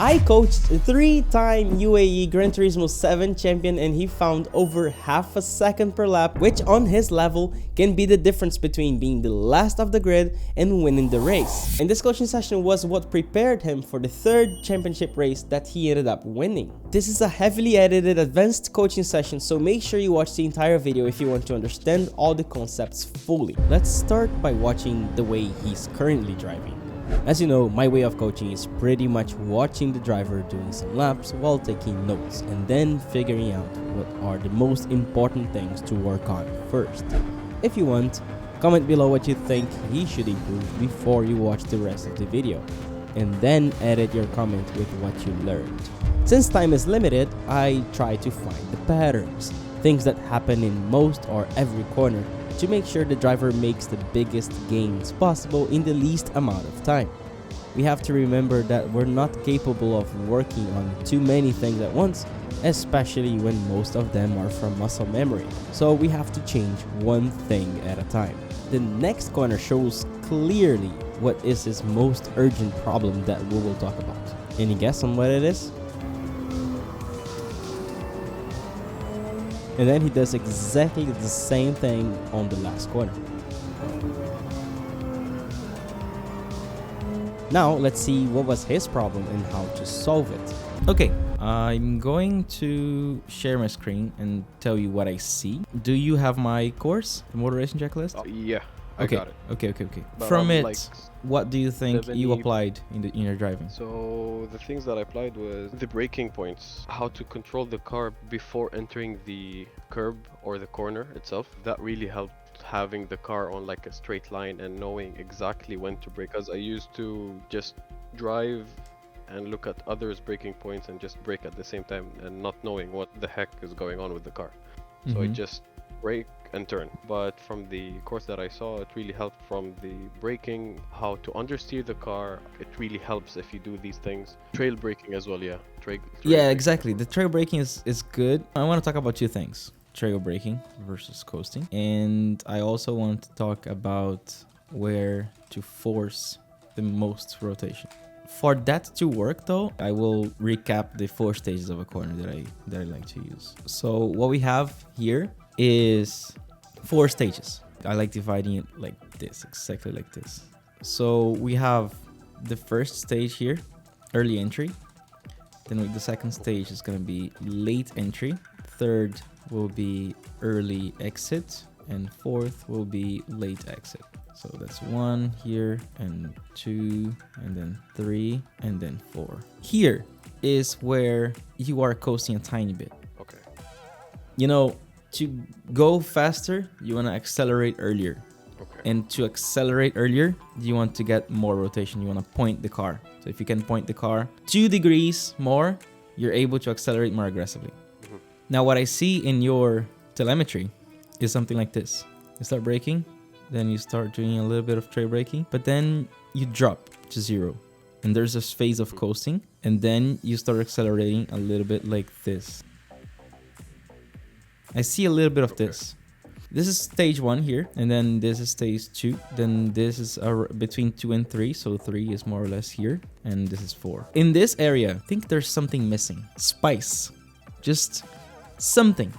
I coached a 3-time UAE Gran Turismo 7 champion and he found over half a second per lap, which on his level can be the difference between being the last of the grid and winning the race. And this coaching session was what prepared him for the 3rd championship race that he ended up winning. This is a heavily edited advanced coaching session, so make sure you watch the entire video if you want to understand all the concepts fully. Let's start by watching the way he's currently driving. As you know, my way of coaching is pretty much watching the driver doing some laps while taking notes and then figuring out what are the most important things to work on first. If you want, comment below what you think he should improve before you watch the rest of the video, and then edit your comment with what you learned. Since time is limited, I try to find the patterns, things that happen in most or every corner, to make sure the driver makes the biggest gains possible in the least amount of time. We have to remember that we're not capable of working on too many things at once, especially when most of them are from muscle memory. So we have to change one thing at a time. The next corner shows clearly what is his most urgent problem that we will talk about. Any guess on what it is? And then he does exactly the same thing on the last corner. Now let's see what was his problem and how to solve it. Okay, I'm going to share my screen and tell you what I see. Do you have my course, the motor racing checklist? Yeah, I Okay, got it. okay. But From I'm it, like what do you think you 70 applied in your driving? So the things that I applied was the braking points, how to control the car before entering the curb or the corner itself. That really helped, having the car on like a straight line and knowing exactly when to brake. Because I used to just drive and look at others' braking points and just brake at the same time and not knowing what the heck is going on with the car. So I just brake and turn. But from the course that I saw, it really helped from the braking, how to understeer the car. It really helps if you do these things. Trail braking as well, yeah. Trail Yeah, braking. exactly. The trail braking is good. I want to talk about two things: trail braking versus coasting. And I also want to talk about where to force the most rotation. For that to work though, I will recap the 4 stages of a corner that I like to use. So what we have here is 4 stages. I like dividing it like this, exactly like this. So we have the first stage here, early entry. Then the second stage is going to be late entry. Third will be early exit. And fourth will be late exit. So that's 1 here, and 2, and then 3, and then 4. Here is where you are coasting a tiny bit. Okay. You know, to go faster, you want to accelerate earlier. Okay. And to accelerate earlier, you want to get more rotation. You want to point the car. So if you can point the car 2 degrees more, you're able to accelerate more aggressively. Now, what I see in your telemetry is something like this. You start braking, then you start doing a little bit of trail braking, but then you drop to 0. And there's this phase of coasting, and then you start accelerating a little bit like this. I see a little bit of this. This is stage 1 here, and then this is stage 2. Then this is between 2 and 3, so 3 is more or less here, and this is 4. In this area, I think there's something missing. Spice. Just something.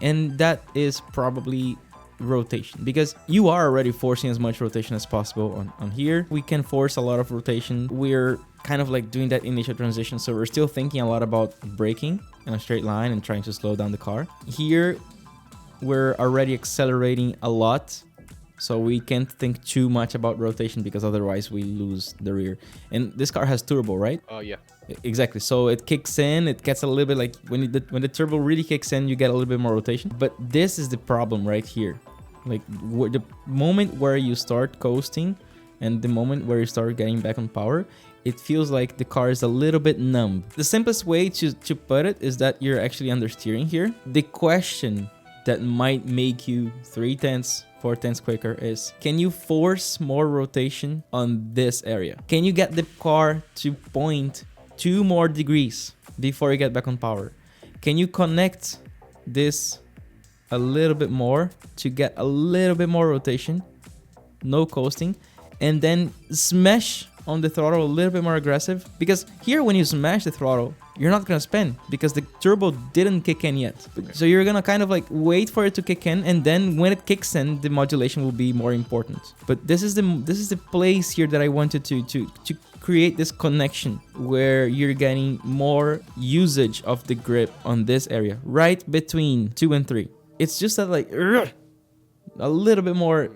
And that is probably rotation, because you are already forcing as much rotation as possible on here. We can force a lot of rotation. We're kind of like doing that initial transition, so we're still thinking a lot about braking in a straight line and trying to slow down the car. Here we're already accelerating a lot, so we can't think too much about rotation, because otherwise we lose the rear. And this car has turbo, right? Yeah. Exactly. So it kicks in, it gets a little bit like when the turbo really kicks in, you get a little bit more rotation. But this is the problem right here. Like the moment where you start coasting and the moment where you start getting back on power, it feels like the car is a little bit numb. The simplest way to put it is that you're actually understeering here. The question that might make you 3/10, 4/10 quicker is, can you force more rotation on this area? Can you get the car to point 2 more degrees before you get back on power? Can you connect this a little bit more to get a little bit more rotation, no coasting, and then smash on the throttle a little bit more aggressive, because here when you smash the throttle, you're not gonna spin because the turbo didn't kick in yet. So you're gonna kind of like wait for it to kick in, and then when it kicks in, the modulation will be more important. But this is the place here that I wanted to create this connection where you're getting more usage of the grip on this area, right between 2 and 3. It's just that like a little bit more,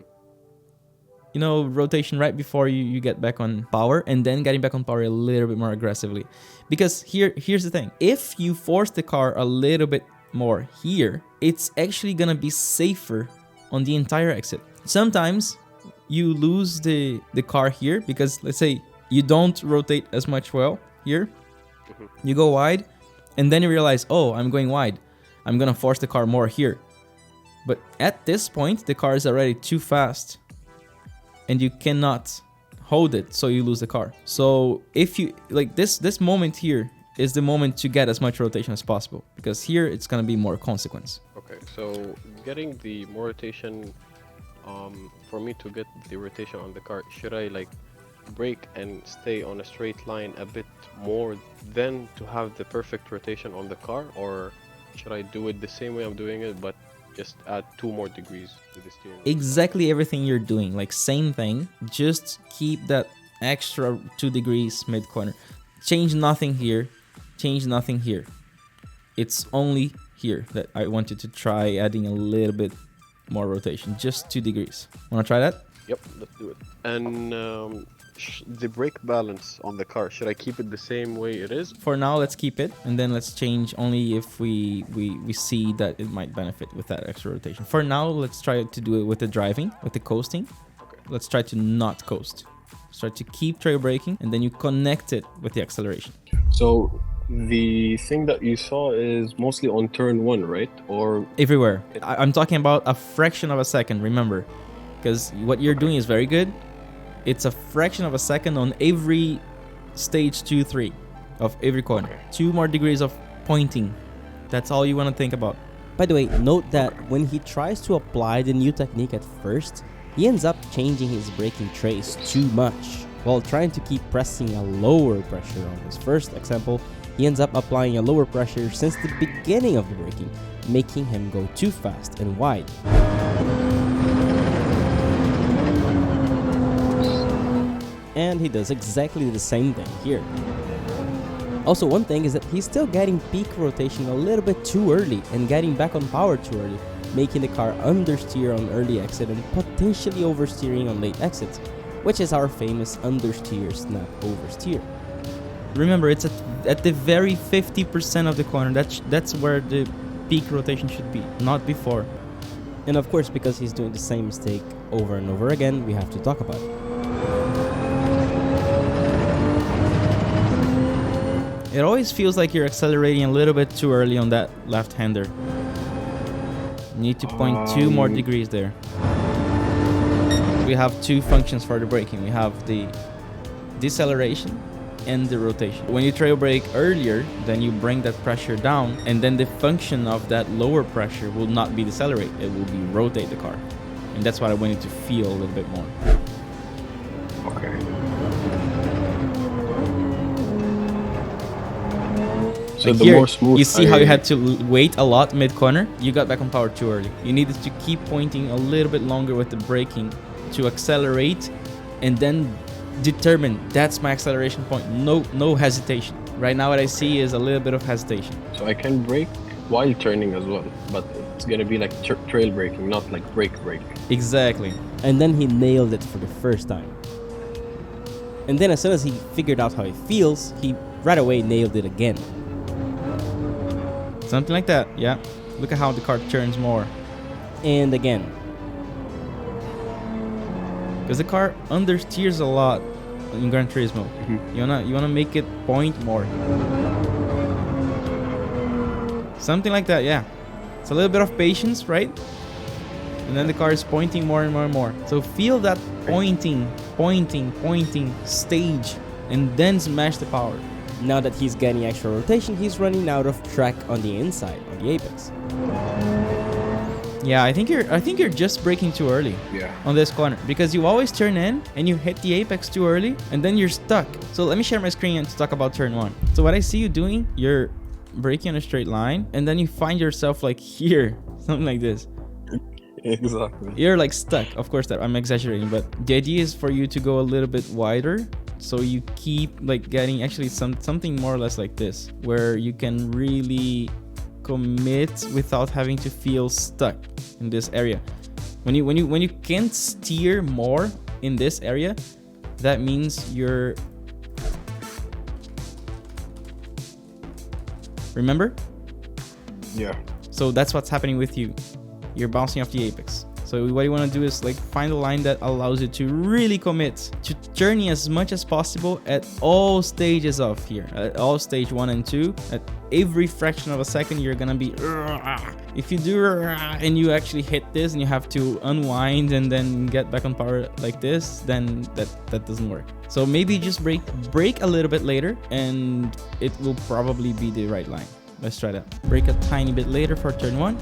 you know, rotation right before you get back on power, and then getting back on power a little bit more aggressively. Because here's the thing. If you force the car a little bit more here, it's actually gonna be safer on the entire exit. Sometimes you lose the car here because, let's say, you don't rotate as much well here. You go wide, and then you realize, oh, I'm going wide. I'm gonna force the car more here. But at this point, the car is already too fast, and you cannot hold it, so you lose the car. So if you like this moment here is the moment to get as much rotation as possible, because here it's gonna be more consequence. Okay, so getting the more rotation, for me to get the rotation on the car, should I like brake and stay on a straight line a bit more than to have the perfect rotation on the car, or should I do it the same way I'm doing it but just add 2 more degrees to the steering wheel? Exactly everything you're doing, like same thing, just keep that extra 2 degrees mid corner. Change nothing here, change nothing here. It's only here that I wanted to try adding a little bit more rotation, just 2 degrees. Wanna try that? Yep, let's do it. And the brake balance on the car, should I keep it the same way it is? For now, let's keep it, and then let's change only if we see that it might benefit with that extra rotation. For now, let's try to do it with the driving, with the coasting. Okay. Let's try to not coast. Let's try to keep trail braking, and then you connect it with the acceleration. So the thing that you saw is mostly on turn 1, right? Or Everywhere. I'm talking about a fraction of a second, remember. Because what you're doing is very good. It's a fraction of a second on every stage 2, 3 of every corner. Okay. 2 more degrees of pointing. That's all you want to think about. By the way, note that when he tries to apply the new technique at first, he ends up changing his braking trace too much. While trying to keep pressing a lower pressure on his first example, he ends up applying a lower pressure since the beginning of the braking, making him go too fast and wide. And he does exactly the same thing here. Also, one thing is that he's still getting peak rotation a little bit too early and getting back on power too early, making the car understeer on early exit and potentially oversteering on late exits, which is our famous understeer snap oversteer. Remember, it's at the very 50% of the corner. That's where the peak rotation should be, not before. And of course, because he's doing the same mistake over and over again, we have to talk about it. It always feels like you're accelerating a little bit too early on that left-hander. You need to point 2 more degrees there. We have 2 functions for the braking. We have the deceleration and the rotation. When you trail brake earlier, then you bring that pressure down, and then the function of that lower pressure will not be decelerate, it will be rotate the car. And that's what I wanted to feel a little bit more. okay. So the Here, more smooth you see how you had to wait a lot mid-corner? You got back on power too early. You needed to keep pointing a little bit longer with the braking to accelerate, and then determine that's my acceleration point. No hesitation. Right now what I see is a little bit of hesitation. So I can brake while turning as well, but it's gonna be like trail braking, not like brake. Exactly. And then he nailed it for the first time. And then as soon as he figured out how it feels, he right away nailed it again. Something like that, yeah. Look at how the car turns more. And again. Because the car understeers a lot in Gran Turismo. You wanna make it point more. Something like that, yeah. It's a little bit of patience, right? And then the car is pointing more and more and more. So feel that pointing stage, and then smash the power. Now that he's getting extra rotation, he's running out of track on the inside, on the apex. Yeah, I think you're just braking too early. Yeah. On this corner, because you always turn in and you hit the apex too early and then you're stuck. So let me share my screen and talk about turn 1. So what I see you doing, you're braking on a straight line and then you find yourself like here, something like this. Exactly. You're like stuck. Of course that I'm exaggerating, but the idea is for you to go a little bit wider, so you keep like getting actually something more or less like this, where you can really commit without having to feel stuck in this area. When you can't steer more in this area, that means you're, remember? Yeah. So that's what's happening with you. You're bouncing off the apex. So what you want to do is like find a line that allows you to really commit to turning as much as possible at all stages of here, at all stage 1 and 2. At every fraction of a second, you're gonna be. If you do and you actually hit this and you have to unwind and then get back on power like this, then that doesn't work. So maybe just brake a little bit later, and it will probably be the right line. Let's try that. Brake a tiny bit later for turn 1.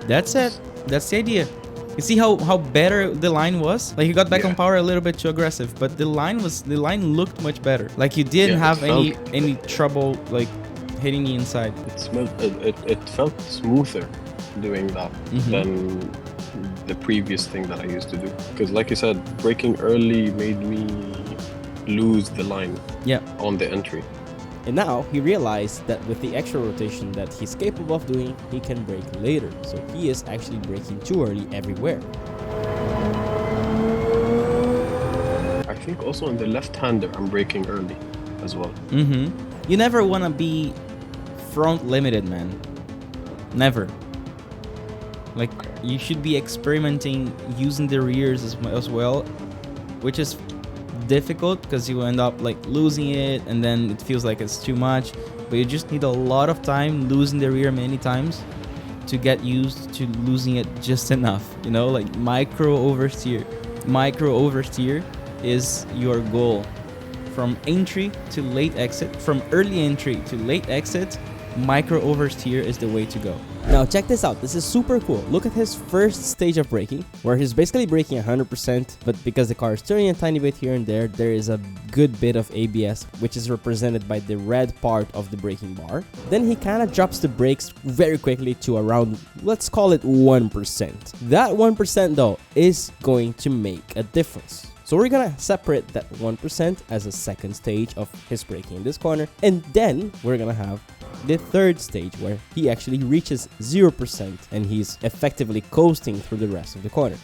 That's it. That's the idea. You see how better the line was? Like you got back on power a little bit too aggressive, but the line looked much better. Like you didn't have any trouble like hitting the inside. It felt smoother doing that than the previous thing that I used to do. Because like you said, braking early made me lose the line on the entry. And now he realized that with the extra rotation that he's capable of doing, he can brake later. So he is actually braking too early everywhere. I think also on the left-hander, I'm braking early as well. You never want to be front limited, man. Never. Like you should be experimenting using the rears as well, which is difficult because you end up like losing it and then it feels like it's too much, but you just need a lot of time losing the rear many times to get used to losing it just enough, you know, like micro oversteer is your goal. From entry to late exit, from early entry to late exit, micro oversteer is the way to go. Now check this out, this is super cool. Look at his first stage of braking, where he's basically braking 100%, but because the car is turning a tiny bit here and there is a good bit of ABS, which is represented by the red part of the braking bar. Then he kind of drops the brakes very quickly to around, let's call it 1%. That 1% though is going to make a difference. So we're gonna separate that 1% as a second stage of his braking in this corner, and then we're gonna have the third stage where he actually reaches 0% and he's effectively coasting through the rest of the corner.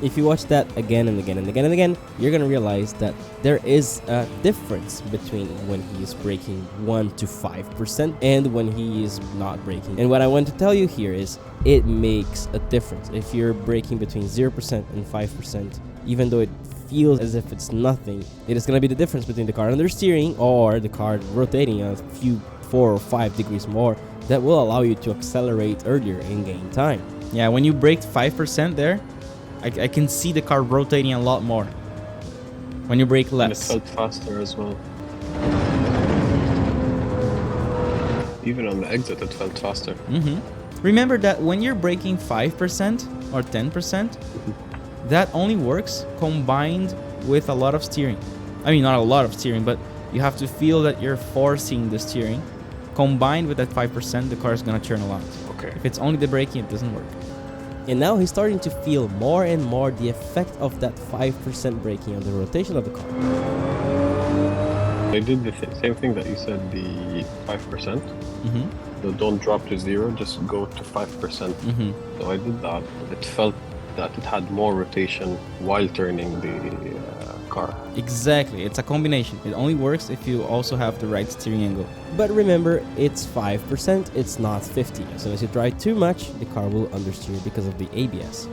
If you watch that again and again and again and again, you're gonna realize that there is a difference between when he is braking 1 to 5% and when he is not braking. And what I want to tell you here is it makes a difference. If you're braking between 0% and 5%, even though it feels as if it's nothing, it is going to be the difference between the car understeering or the car rotating a few 4 or 5 degrees more that will allow you to accelerate earlier and gain time. Yeah, when you braked 5% there, I can see the car rotating a lot more when you brake less. And it felt faster as well. Even on the exit, it felt faster. Remember that when you're braking 5% or 10%, that only works combined with a lot of steering. I mean, not a lot of steering, but you have to feel that you're forcing the steering. Combined with that 5%, the car is going to turn a lot. Okay. If it's only the braking, it doesn't work. And now he's starting to feel more and more the effect of that 5% braking on the rotation of the car. I did the same thing that you said, the 5%. So don't drop to 0, just go to 5%. So I did that. It felt that it had more rotation while turning the car. Exactly, it's a combination. It only works if you also have the right steering angle. But remember, it's 5%, it's not 50. As soon as you drive too much, the car will understeer because of the ABS.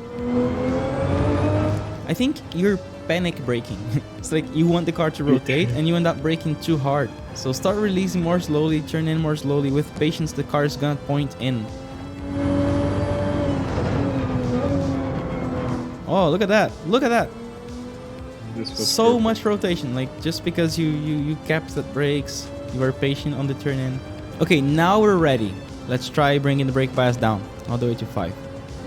I think you're panic braking. It's like you want the car to rotate and you end up braking too hard. So start releasing more slowly, turn in more slowly. With patience, the car is gonna point in. Oh, look at that. Look at that. So much rotation, like just because you capped the brakes, You were patient on the turn in. Okay, now we're ready. Let's try bringing the brake bias down all the way to 5.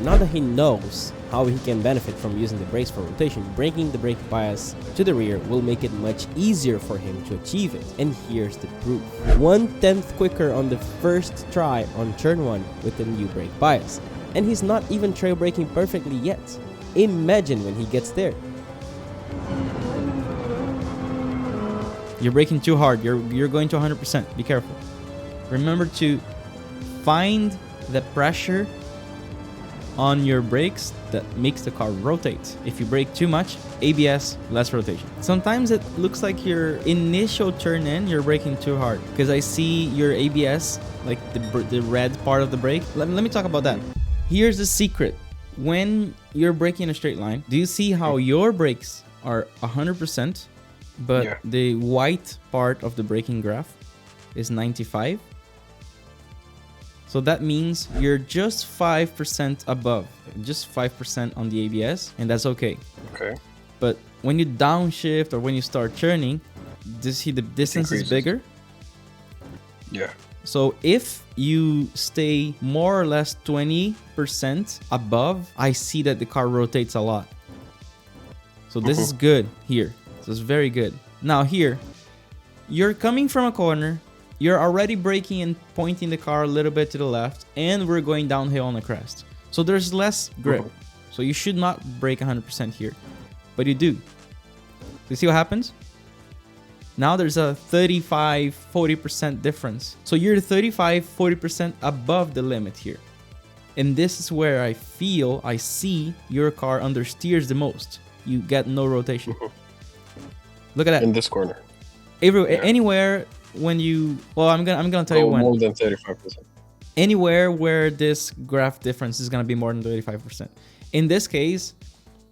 Now that he knows how he can benefit from using the brakes for rotation, bringing the brake bias to the rear will make it much easier for him to achieve it. And here's the proof. 1/10 quicker on the first try on turn 1 with the new brake bias. And he's not even trail braking perfectly yet. Imagine when he gets there. You're braking too hard. You're going to 100%. Be careful. Remember to find the pressure on your brakes that makes the car rotate. If you brake too much, ABS, less rotation. Sometimes it looks like your initial turn in, you're braking too hard because I see your ABS, like the red part of the brake. Let me talk about that. Here's the secret. When you're braking in a straight line, do you see how your brakes are 100%, but the white part of the braking graph is 95? So that means you're just 5% above, just 5% on the ABS, and that's okay. Okay. But when you downshift or when you start turning, do you see the distance is bigger? Yeah. So if you stay more or less 20% above, I see that the car rotates a lot. So this is good here. So it's very good. Now here, you're coming from a corner, you're already braking and pointing the car a little bit to the left, and we're going downhill on the crest. So there's less grip. So you should not brake 100% here, but you do. So you see what happens? Now there's a 35-40% difference. So you're 35-40% above the limit here. And this is where I see your car understeers the most. You get no rotation. Look at that. In this corner. Anywhere when you, well, I'm gonna tell you when. More than 35%. Anywhere where this graph difference is gonna be more than 35%. In this case,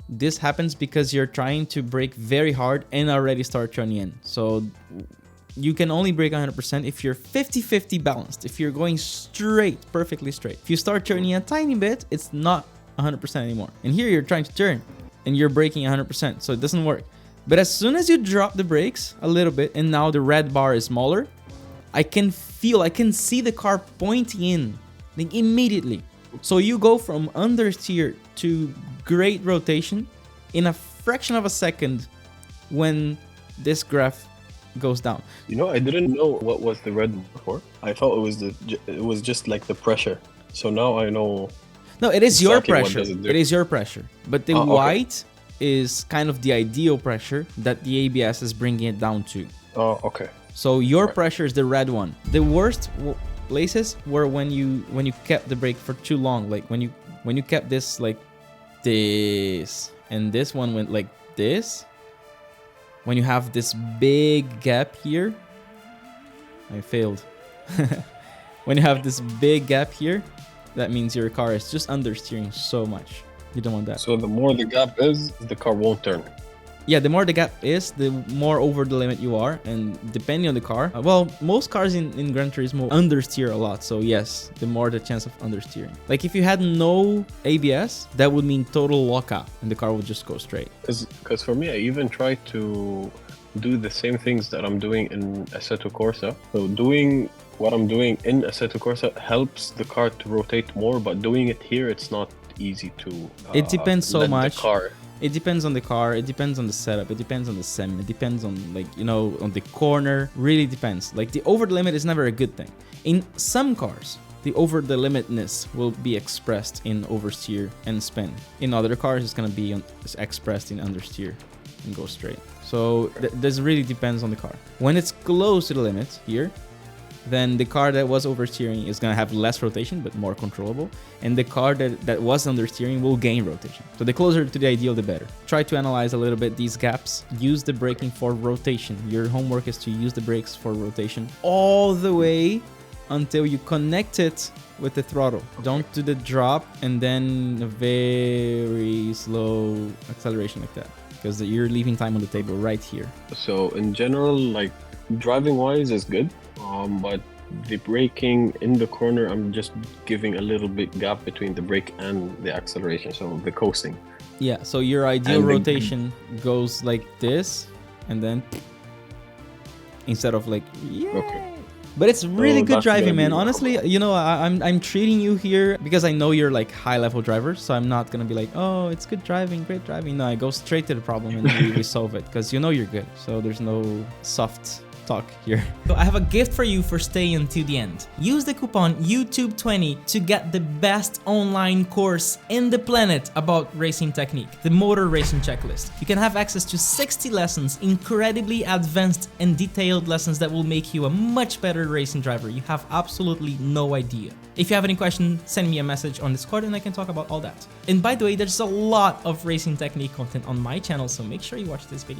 this happens because you're trying to brake very hard and already start turning in. So you can only brake 100% if you're 50-50 balanced. If you're going straight, perfectly straight. If you start turning a tiny bit, it's not 100% anymore. And here you're trying to turn and you're braking 100%, so it doesn't work. But as soon as you drop the brakes a little bit and now the red bar is smaller, I can see the car pointing in, like immediately. So you go from understeer to great rotation in a fraction of a second when this graph goes down. You know, I didn't know what was the red before. I thought it was just like the pressure. So now I know. No, it is exactly your pressure. It is your pressure. But the white is kind of the ideal pressure that the ABS is bringing it down to. Oh, okay. So your pressure is the red one. The worst places were when you kept the brake for too long. Like when you kept this like this, and this one went like this. When you have this big gap here, I failed. When you have this big gap here, that means your car is just understeering so much. You don't want that. So the more the gap is, the car won't turn. Yeah, the more the gap is, the more over the limit you are. And depending on the car, well, most cars in Gran Turismo understeer a lot. So yes, the more the chance of understeering. Like if you had no ABS, that would mean total lockout and the car would just go straight. Because for me, I even try to do the same things that I'm doing in Assetto Corsa. So doing what I'm doing in Assetto Corsa helps the car to rotate more, but doing it here, it's not easy to. It depends so much. The car. It depends on the car, it depends on the setup, it depends on the sim, it depends on, like, you know, on the corner. Really depends. Like the over the limit is never a good thing. In some cars, the over the limitness will be expressed in oversteer and spin. In other cars, it's gonna be expressed in understeer and go straight. So this really depends on the car. When it's close to the limit here, then the car that was oversteering is going to have less rotation but more controllable, and the car that was understeering will gain rotation. So the closer to the ideal, the better. Try to analyze a little bit these gaps. Use the braking for rotation. Your homework is to use the brakes for rotation all the way until you connect it with the throttle. Don't do the drop and then a very slow acceleration like that, because you're leaving time on the table right here. So in general, like driving wise is good. But the braking in the corner, I'm just giving a little bit gap between the brake and the acceleration, so the coasting. Yeah, so your ideal rotation goes like this, and then instead of like, yeah. Okay. But it's really good that's gonna driving, man. be Honestly, you know, I'm treating you here because I know you're like high level driver, so I'm not gonna be like, oh, it's good driving, great driving. No, I go straight to the problem and we solve it because you know you're good. So there's no soft talk here. So I have a gift for you for staying to the end. Use the coupon YouTube20 to get the best online course in the planet about racing technique, the motor racing checklist. You can have access to 60 lessons, incredibly advanced and detailed lessons that will make you a much better racing driver. You have absolutely no idea. If you have any questions, send me a message on Discord and I can talk about all that. And by the way, there's a lot of racing technique content on my channel, so make sure you watch this video.